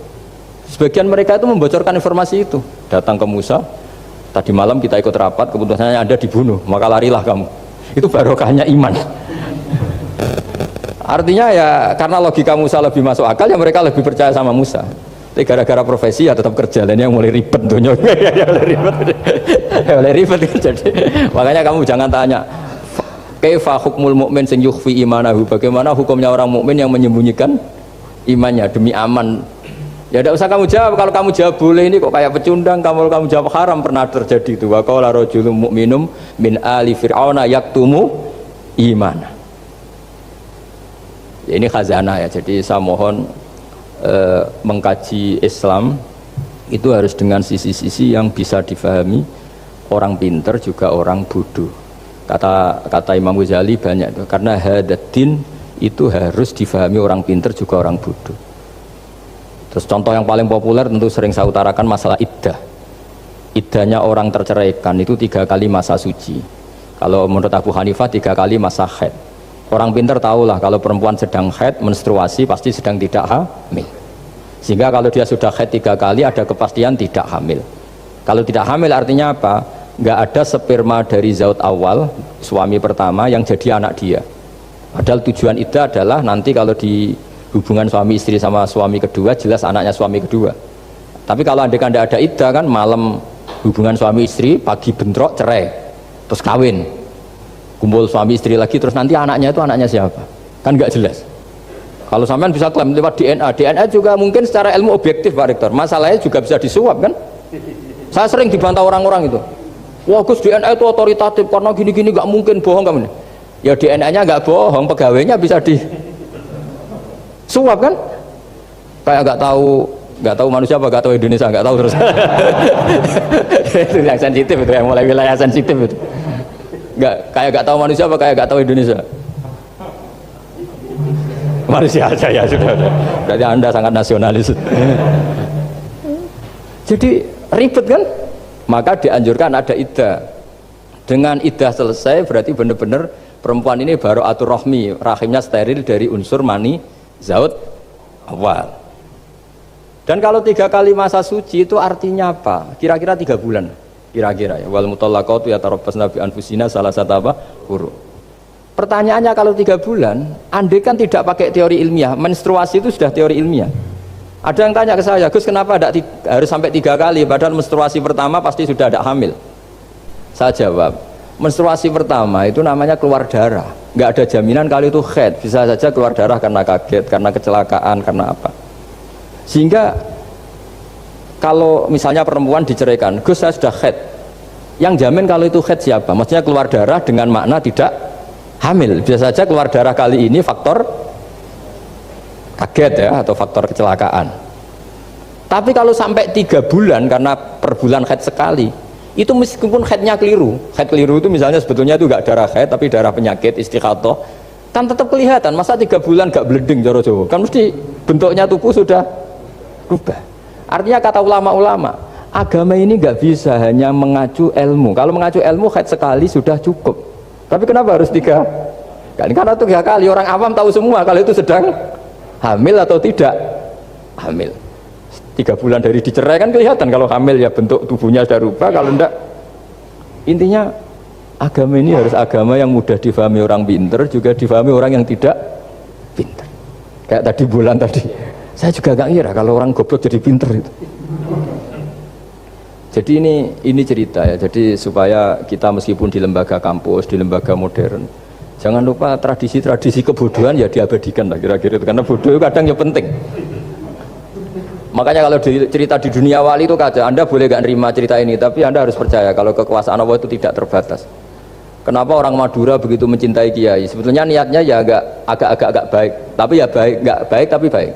sebagian mereka itu membocorkan informasi itu. Datang ke Musa, tadi malam kita ikut rapat, keputusannya Anda dibunuh, maka larilah kamu. Itu barokahnya iman. Artinya ya karena logika Musa lebih masuk akal, ya mereka lebih percaya sama Musa. Tapi gara-gara profesi ya tetap kerja, dan yang mulai ribet tuh mulai ribet jadi makanya kamu jangan tanya kaifa hukmul mukmin sing yukhfi imanahu, bagaimana hukumnya orang mukmin yang menyembunyikan imannya demi aman. Ya tidak usah kamu jawab. Kalau kamu jawab boleh ini kok kayak pecundang. Kamu jawab haram, pernah terjadi itu. Wa qala rajulun mu'minum min ali fir'auna yaktumu imana. Ya, ini khazanah ya. Jadi saya mohon mengkaji Islam itu harus dengan sisi-sisi yang bisa difahami orang pinter juga orang bodoh. Kata Imam Ghazali banyak itu. Karena hadatin itu harus difahami orang pinter juga orang bodoh. Terus contoh yang paling populer tentu sering saya utarakan masalah iddah. Iddahnya orang terceraikan itu 3 kali masa suci. Kalau menurut Abu Hanifah 3 kali masa haid. Orang pinter tahulah kalau perempuan sedang haid, menstruasi pasti sedang tidak hamil. Sehingga kalau dia sudah haid 3 kali ada kepastian tidak hamil. Kalau tidak hamil artinya apa? Nggak ada sperma dari zaut awal, suami pertama yang jadi anak dia. Padahal tujuan iddah adalah nanti kalau di hubungan suami istri sama suami kedua jelas anaknya suami kedua. Tapi kalau andai kan tidak ada iddah kan malam hubungan suami istri, pagi bentrok cerai, terus kawin, kumpul suami istri lagi, terus nanti anaknya itu anaknya siapa? Kan nggak jelas. Kalau sampean bisa klaim lewat DNA juga mungkin secara ilmu objektif Pak Rektor. Masalahnya juga bisa disuap kan? Saya sering dibantah orang-orang itu. Wah Gus DNA itu otoritatif karena gini-gini nggak mungkin, bohong kamu. Ya DNA-nya nggak bohong, pegawainya bisa di suap kan? Kayak nggak tahu manusia apa nggak tahu Indonesia, nggak tahu terus. Itu yang sensitif itu, yang mulai wilayah sensitif itu. Nggak tahu manusia apa kayak nggak tahu Indonesia? Manusia aja ya sudah. Berarti Anda sangat nasionalis. Jadi ribet kan? Maka dianjurkan ada iddah. Dengan iddah selesai berarti benar-benar perempuan ini baru atur rohmi, rahimnya steril dari unsur mani zaut awal. Dan kalau 3 kali masa suci itu artinya apa? Kira-kira 3 bulan. Kira-kira ya. Wal mutallaqatu yatarabbasna bi anfusina salah satu apa? Huruf. Pertanyaannya kalau 3 bulan, andai kan tidak pakai teori ilmiah, menstruasi itu sudah teori ilmiah. Ada yang tanya ke saya, Gus kenapa harus sampai 3 kali padahal menstruasi pertama pasti sudah ada hamil? Saya jawab, menstruasi pertama itu namanya keluar darah, nggak ada jaminan kalau itu haid, bisa saja keluar darah karena kaget, karena kecelakaan, karena apa. Sehingga kalau misalnya perempuan diceraikan, Gus saya sudah haid, yang jamin kalau itu haid siapa? Maksudnya keluar darah dengan makna tidak hamil. Bisa saja keluar darah kali ini faktor kaget ya, atau faktor kecelakaan. Tapi kalau sampai 3 bulan karena per bulan haid sekali, itu meskipun haidnya keliru, haid keliru itu misalnya sebetulnya itu enggak darah haid tapi darah penyakit istighathah, kan tetap kelihatan. Masa 3 bulan enggak bleeding cara Jawa? Kan mesti bentuknya tubuh sudah berubah. Artinya kata ulama-ulama, agama ini enggak bisa hanya mengacu ilmu. Kalau mengacu ilmu haid sekali sudah cukup. Tapi kenapa harus 3 kali? Karena 3 kali orang awam tahu semua kalau itu sedang hamil atau tidak hamil. 3 bulan dari dicerai kan kelihatan kalau hamil ya bentuk tubuhnya sudah rubah, kalau enggak. Intinya agama ini harus agama yang mudah difahami orang pinter juga difahami orang yang tidak pinter. Kayak tadi bulan tadi, saya juga gak ngira kalau orang goblok jadi pinter itu. Jadi ini cerita ya. Jadi supaya kita meskipun di lembaga kampus, di lembaga modern, jangan lupa tradisi-tradisi kebodohan ya diabadikan lah kira-kira itu. Karena bodoh itu kadang ya penting. Makanya kalau cerita di dunia wali itu kaca, Anda boleh gak nerima cerita ini, tapi Anda harus percaya kalau kekuasaan Allah itu tidak terbatas. Kenapa orang Madura begitu mencintai kiai? Sebetulnya niatnya ya agak baik, tapi ya baik, nggak baik tapi baik.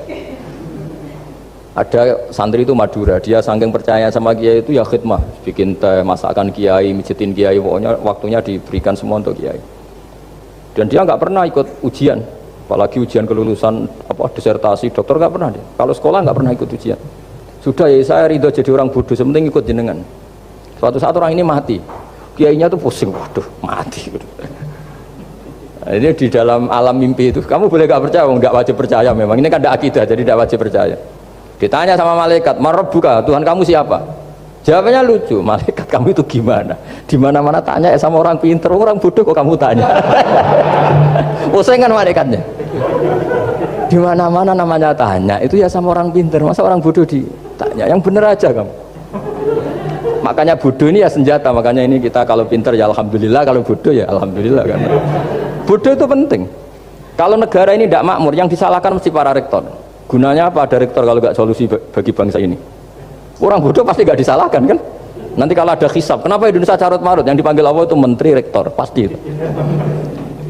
Ada santri itu Madura, dia saking percaya sama kiai itu ya khidmah, bikin teh, masakan kiai, mijitin kiai, pokoknya waktunya diberikan semua untuk kiai. Dan dia nggak pernah ikut ujian, apalagi ujian kelulusan disertasi dokter nggak pernah dia. Kalau sekolah nggak pernah ikut ujian. Sudah ya saya ridho jadi orang bodoh, sementing ikut jenengan. Suatu saat orang ini mati, kiainya tuh pusing, waduh mati. Nah, ini di dalam alam mimpi itu, kamu boleh nggak percaya, nggak wajib percaya memang. Ini kan ada akidah, jadi tidak wajib percaya. Ditanya sama malaikat, "Marabbuka, Tuhan kamu siapa?" Jawabannya lucu, "Malaikat kamu itu gimana? Di mana-mana tanya sama orang pinter, orang bodoh kok kamu tanya?" Pusing kan malaikatnya. Di mana-mana namanya tanya, itu ya sama orang pinter, masa orang bodoh ditanya? Yang bener aja kamu. Makanya bodoh ini ya senjata, makanya ini kita kalau pinter ya alhamdulillah, kalau bodoh ya alhamdulillah kan. Bodoh itu penting. Kalau negara ini tidak makmur, yang disalahkan mesti para rektor. Gunanya apa ada rektor kalau nggak solusi bagi bangsa ini? Orang bodoh pasti nggak disalahkan kan? Nanti kalau ada hisab, kenapa Indonesia carut marut? Yang dipanggil Allah itu menteri rektor, pasti.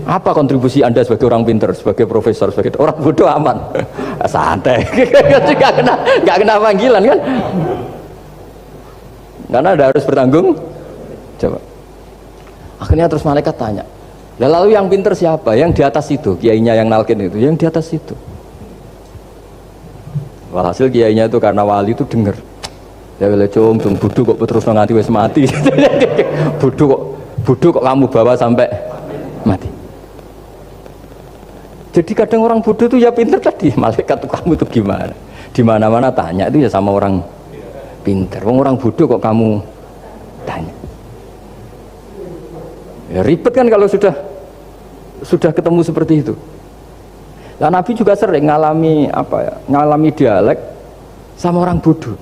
Apa kontribusi Anda sebagai orang pinter, sebagai profesor, sebagai orang bodoh aman? Santai, nggak kena panggilan kan? Karena Anda harus bertanggung jawab. Akhirnya terus malaikat tanya, lalu yang pinter siapa? Yang di atas itu, kiainya yang nalkin itu, yang di atas itu. Walhasil kiainya itu karena wali itu denger, ya boleh cung bodoh kok terus nganti wis mati. bodoh kok kamu bawa sampai mati. Jadi kadang orang bodoh itu ya pinter tadi, malaikat tuh kamu tuh gimana? Di mana-mana tanya itu ya sama orang pinter. Orang bodoh kok kamu tanya? Ya ribet kan kalau sudah ketemu seperti itu. Nah, Nabi juga sering ngalami dialek sama orang bodoh.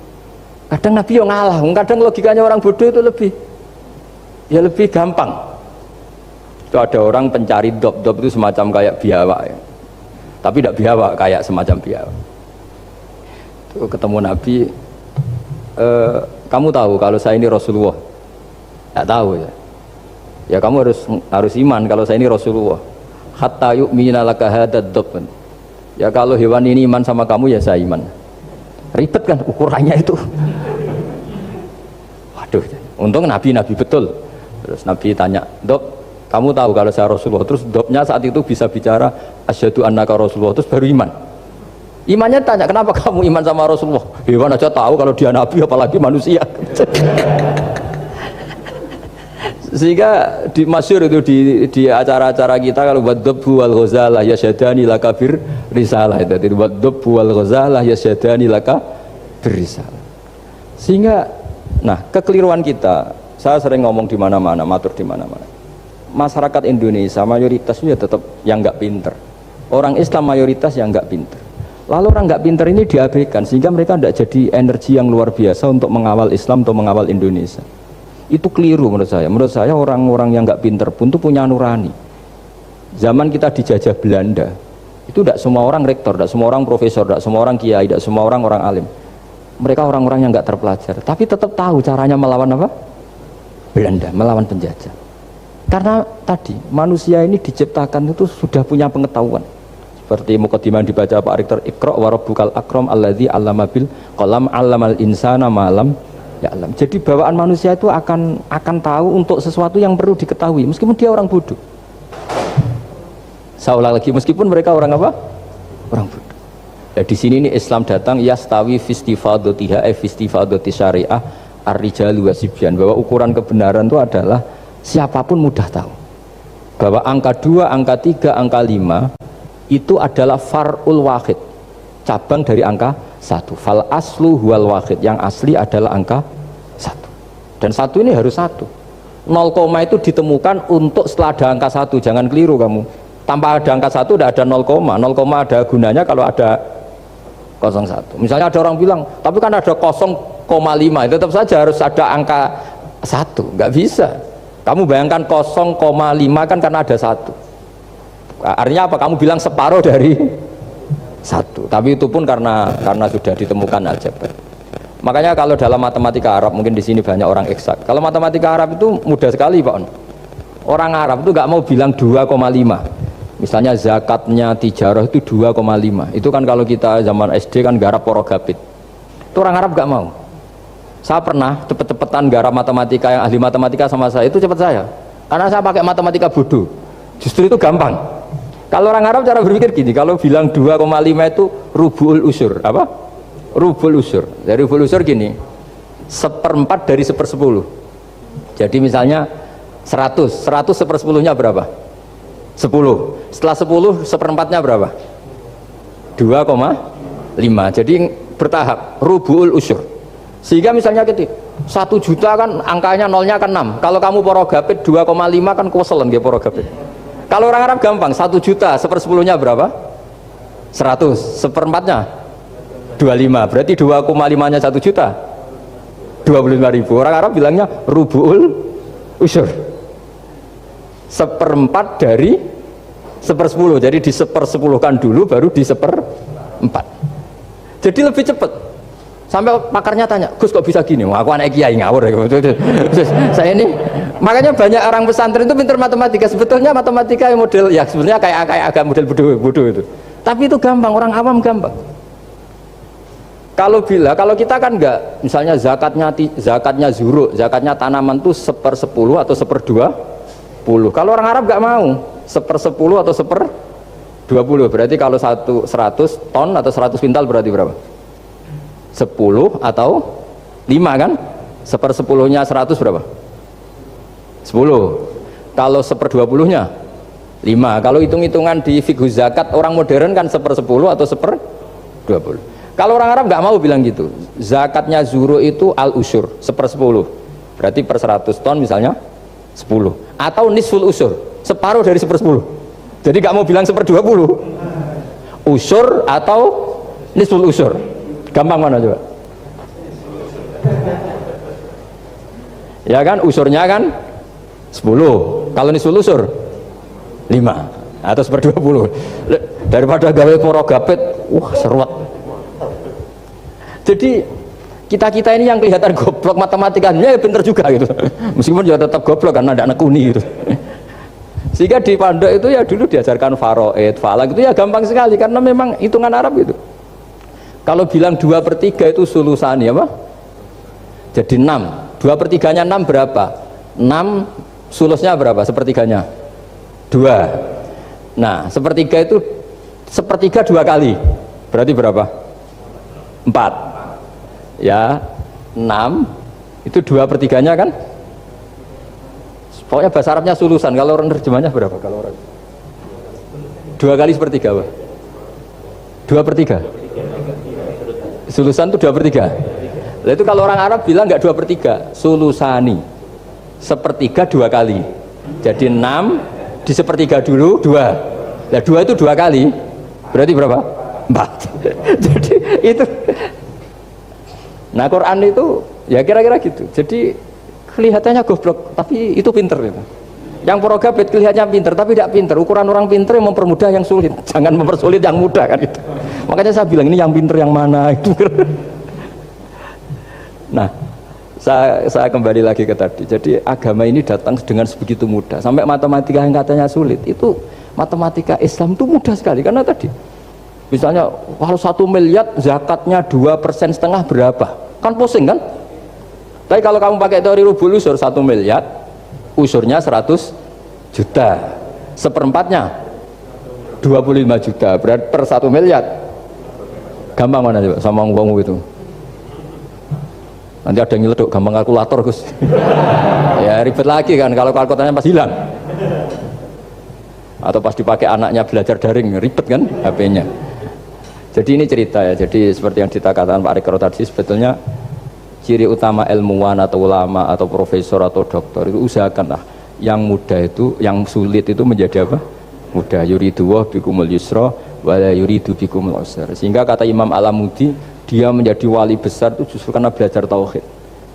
Kadang Nabi yang ngalah, kadang logikanya orang bodoh itu lebih gampang. Itu ada orang pencari dop itu semacam kayak biawak ya. Tapi tidak biawak, kayak semacam biawak. Itu ketemu Nabi, kamu tahu kalau saya ini Rasulullah? Tidak tahu ya. Ya kamu harus iman kalau saya ini Rasulullah. Hatta yu'mina laka hadad dab. Ya kalau hewan ini iman sama kamu ya saya iman. Ribet kan ukurannya itu. Waduh, untung Nabi betul. Terus Nabi tanya, "Dok, kamu tahu kalau saya Rasulullah?" Terus doknya saat itu bisa bicara asyhadu annaka Rasulullah, terus baru iman. Imannya tanya, "Kenapa kamu iman sama Rasulullah?" Hewan aja tahu kalau dia Nabi apalagi manusia. Sehingga di masyhur itu di acara-acara kita kalau wadhabbu wal ghazalah yasyadani laka bir risalah itu. Jadi wadhabbu wal ghazalah yasyadani laka bir risalah. Sehingga nah, kekeliruan kita, saya sering ngomong di mana-mana, matur di mana-mana. Masyarakat Indonesia mayoritasnya tetap yang nggak pinter. Orang Islam mayoritas yang nggak pinter. Lalu orang nggak pinter ini diabaikan sehingga mereka tidak jadi energi yang luar biasa untuk mengawal Islam atau mengawal Indonesia. Itu keliru menurut saya. Menurut saya orang-orang yang nggak pinter pun itu punya nurani. Zaman kita dijajah Belanda, itu tidak semua orang rektor, tidak semua orang profesor, tidak semua orang kiai, tidak semua orang alim. Mereka orang-orang yang nggak terpelajar, tapi tetap tahu caranya melawan apa? Belanda, melawan penjajah. Karena tadi manusia ini diciptakan itu sudah punya pengetahuan. Seperti mukadimah dibaca Pak Rektor, Iqra wa rabbukal akram alladzi 'allama bil qalam 'allamal insana ma lam ya alam. Jadi bawaan manusia itu akan tahu untuk sesuatu yang perlu diketahui meskipun dia orang bodoh. Saya ulang lagi, meskipun mereka orang apa? Orang bodoh. Ya, di sini nih Islam datang yastawi fistifadatiha fistifadati syariah ar-rijalu wasibyan, bahwa ukuran kebenaran itu adalah siapapun mudah tahu. Bahwa angka 2, angka 3, angka 5 itu adalah far'ul wahid, cabang dari angka 1. Fal aslu huwal wahid, yang asli adalah angka 1. Dan 1 ini harus 1. 0, itu ditemukan untuk setelah ada angka 1. Jangan keliru kamu. Tanpa ada angka 1 tidak ada 0. 0 ada gunanya kalau ada 01. Misalnya ada orang bilang, tapi kan ada 0 0,5 itu tetap saja harus ada angka 1, nggak bisa. Kamu bayangkan 0,5 kan karena ada 1. Artinya apa? Kamu bilang separuh dari 1. Tapi itu pun karena sudah ditemukan aljabar. Makanya kalau dalam matematika Arab, mungkin di sini banyak orang eksak. Kalau matematika Arab itu mudah sekali, Pak. Orang Arab itu nggak mau bilang 2,5. Misalnya zakatnya tijarah itu 2,5. Itu kan kalau kita zaman SD kan garap porogapit. Itu orang Arab nggak mau. Saya pernah cepet-cepetan garap matematika, yang ahli matematika sama saya itu cepet saya. Karena saya pakai matematika bodoh. Justru itu gampang. Kalau orang Arab cara berpikir gini, kalau bilang 2,5 itu rubul usur. Apa? Rubul usur. Dari rubul usur gini, 1/4 dari 1/10. Jadi misalnya 100 1/10-nya berapa? 10. Setelah 10 1/4-nya berapa? 2,5. Jadi bertahap, rubul usur. Sehingga misalnya gitu, 1 juta kan angkanya nolnya kan 6. Kalau kamu porogapit 2,5 kan koselen dia porogapit. Kalau orang Arab gampang, 1 juta 1/10-nya berapa? 100. 1/4-nya 25. Berarti 2,5-nya 1 juta 25.000. Orang Arab bilangnya rubul usur. 1/4 dari 1/10. Jadi di 1/10-kan dulu baru di 1/4. Jadi lebih cepat. Sampai pakarnya tanya, Gus kok bisa gini? Wah, aku anak kiai ngawur ya. Saya ini, makanya banyak orang pesantren itu pintar matematika. Sebetulnya matematika yang model, ya sebenarnya kayak agak model bodoh itu. Tapi itu gampang, orang awam gampang. Kalau kita kan enggak, misalnya zakatnya zuru, zakatnya tanaman itu 1/10 atau 1/20. Kalau orang Arab enggak mau 1/10 atau 1/20. Berarti kalau 100 ton atau 100 kintal berarti berapa? 10 atau 5 kan? 1/10-nya 100 berapa? 10. Kalau 1/20-nya 5. Kalau hitung-hitungan di fikih zakat orang modern kan 1/10 atau 1/20. Kalau orang Arab nggak mau bilang gitu. Zakatnya zuru itu al-usur 1/10. Berarti per 100 ton misalnya 10. Atau nisful usur, separuh dari 1/10. Jadi nggak mau bilang 1/20. Usur atau nisful usur. Gampang mana coba? Ya kan, usurnya kan 10. Kalau nisful usur 5 atau 1/20. Daripada gawe porogapit, wah seruat. Jadi kita ini yang kelihatan goblok matematikanya ya pinter juga gitu. Meskipun ya tetap goblok karena ada anak kuni gitu. Sehingga di pondok itu ya dulu diajarkan faraid, falak itu ya gampang sekali karena memang hitungan Arab itu. Kalau bilang 2/3 itu sulusani apa? Jadi 6. 2/3-nya 6 berapa? 6 sulusnya berapa? Sepertiganya 2. Nah, sepertiga itu sepertiga 2 kali. Berarti berapa? 4. Ya, 6 itu 2/3-nya kan? Pokoknya bahasa Arabnya sulusan. Kalau orang terjemahnya berapa? Kalau orang 2 kali sepertiga apa? 2/3. Sulusan itu 2/3. Nah, itu kalau orang Arab bilang nggak 2/3, sulusani. Sepertiga 2 kali. Jadi 6 di sepertiga dulu 2. Nah 2 itu 2 kali. Berarti berapa? 4. Jadi itu. Nah Quran itu ya kira-kira gitu. Jadi kelihatannya goblok, tapi itu pinter gitu. Yang porogapit kelihatannya pinter, tapi tidak pinter. Ukuran orang pinter yang mempermudah yang sulit, jangan mempersulit yang mudah kan itu. Makanya saya bilang ini yang pinter yang mana itu. Nah, saya kembali lagi ke tadi. Jadi agama ini datang dengan sebegitu mudah. Sampai matematika yang katanya sulit, itu matematika Islam itu mudah sekali karena tadi. Misalnya kalau 1 miliar zakatnya 2,5% berapa? Kan pusing kan? Tapi kalau kamu pakai teori rubul usur 1 miliar, usurnya 100 juta. 1/4-nya 25 juta. Berarti per 1 miliar. Gampang mana coba sama ngomong itu? Nanti ada yang nyeleduk, gampang kalkulator Gus. Ya ribet lagi kan kalau kalkulatornya pas hilang. Atau pas dipakai anaknya belajar daring, ribet kan HP-nya. Jadi ini cerita ya. Jadi seperti yang dikatakan Pak Rekro tadi, sebetulnya ciri utama ilmuwan atau ulama atau profesor atau doktor itu usahakanlah yang mudah itu, yang sulit itu menjadi apa? Mudah. Yuridu wa bikumul yusra wa la yuridu bikumul usra. Sehingga kata Imam Al-Amudi, dia menjadi wali besar itu justru karena belajar tauhid.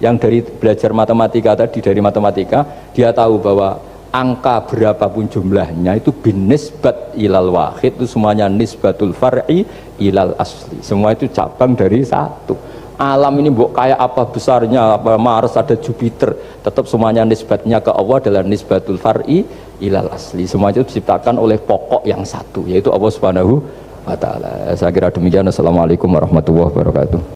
Yang dari belajar matematika tadi, dari matematika dia tahu bahwa angka berapapun jumlahnya itu binisbat ilal wahid, itu semuanya nisbatul far'i ilal asli, semua itu cabang dari satu. Alam ini kayak apa besarnya, apa Mars, ada Jupiter, tetap semuanya nisbatnya ke Allah adalah nisbatul far'i ilal asli, semua itu diciptakan oleh pokok yang satu, yaitu Allah Subhanahu wa ta'ala. Saya kira demikian. Assalamualaikum warahmatullahi wabarakatuh.